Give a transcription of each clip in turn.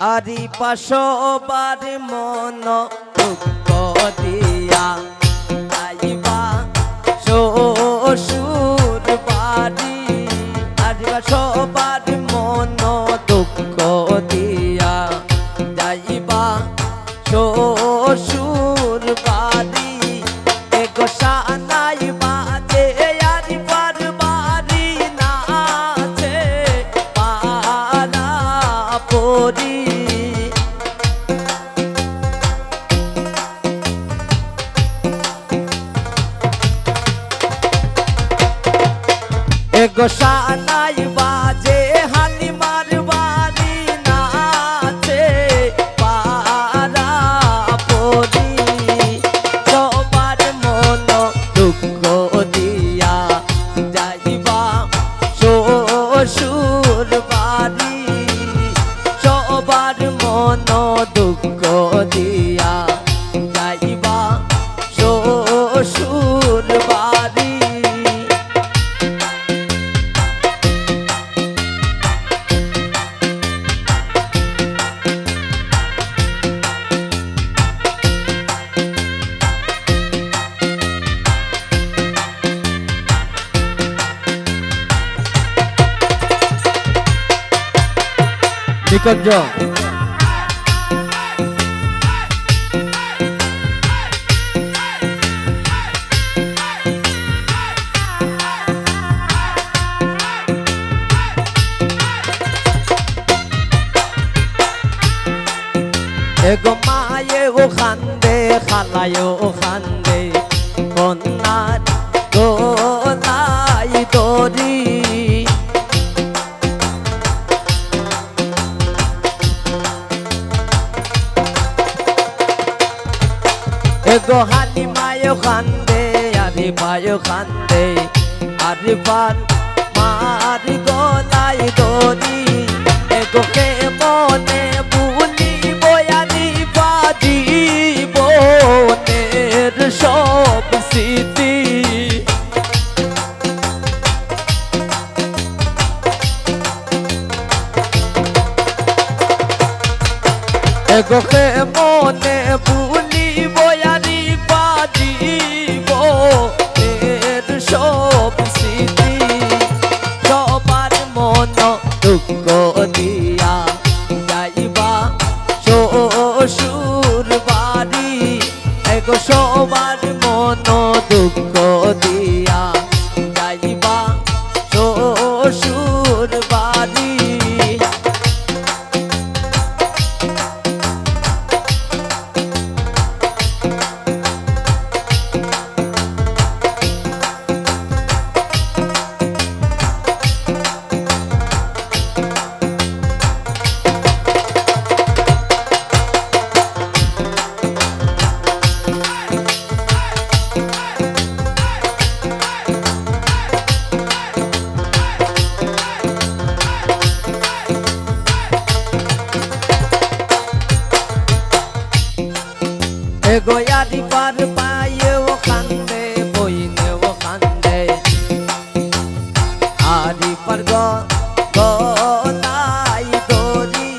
আরি পাশবার মন দুঃখ দিয়া যাইবা শ্বশুর বাড়ি। আরি পাশবার মন দুঃখ দিয়া যাইবা শ্বশুর বাড়ি। এগো সানাই বাজে আরি বাড়ি নাচে পাড়া পরি। এগো সানাই বাজে হালিমার বাড়ি নাচে পাড়া পরি। সবার মন দুঃখ দিয়া যাইবা শ্বশুর বাড়ি। সবার মন দুঃখ দিয়া যাইবা শ্বশুর বাড়ি। নিকঞ্জ এগো মায়ে ও খান্দে খালায় ও খান্দে কন্যার গোলাই দরি। এগো হালিমায়ও খান্দে আরি পায়ও খান্দে আরি পার মার গলায় দড়ি। এগো কে মনে ভুলি বয়ানি বাজি বনের সব স্মৃতি। এগো কে মনে ভুলি বয়ানি বাজি বনের সব স্মৃতি। সবার মন দুঃখ দিয়া যাইবা শ্বশুর বাড়ি। এগো সবার মন দুঃখ দিয়া যাইবা শ্বশুর বাড়ি। এগো আরি পার পায়ে ও খান্দে বইনে ও খান্দে আরি পার গলাই দড়ি।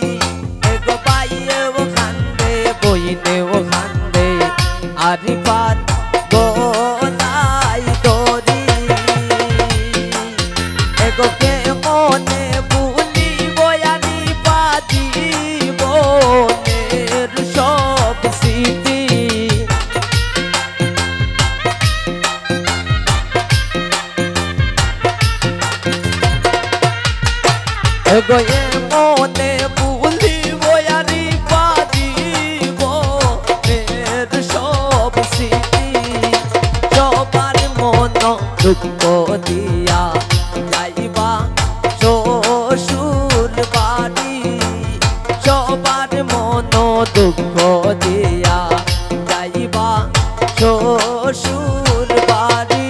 এগো পায়ে ও খান্দে বইনে ও খান্দে আরি পার গলাই দড়ি। এগো কে মনে ভুলি বয়ানি বাজি বনের সব স্মৃতি। এগো এ মনে ভুলি বয়ানি বাজি বনের সব স্মৃতি। সবার মন দুঃখ দিয়া যাইবা শ্বশুর বাড়ি। সবার মন দুঃখ দিয়া যাইবা শ্বশুর বাড়ি।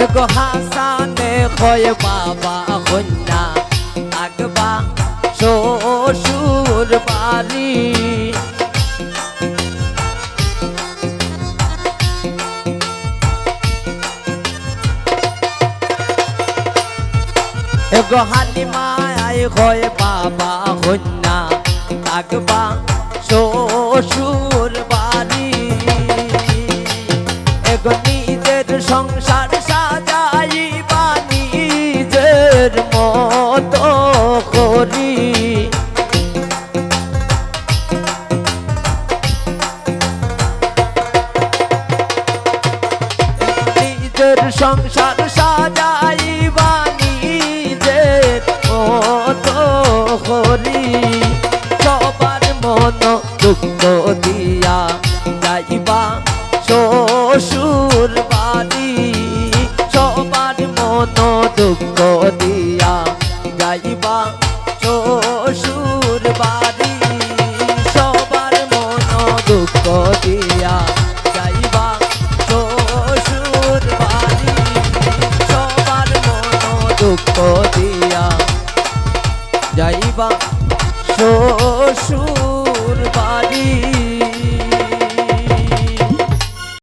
এগো হাসানে কয় বাবা কন্যা থাকবা শ্বশুর বাড়ি এগো হালিমায় কয় বাবা কন্যা থাকবা শ্বশুর বাড়ি এগো নিজের সংসার সাজাইবা নিজের মতো করি নিজের সংসার সাজাইবা নিজের মতো করি সবার মন দুঃখ দিয়া যাইবা শ্বশুর বাড়ি সবার মন দুঃখ দিয়া যাইবা শ্বশুর বাড়ি সবার মন দুঃখ দিয়া যাইবা শ্বশুর বাড়ি সবার মন দুঃখ দিয়া যাইবা শ্বশুর বাড়ি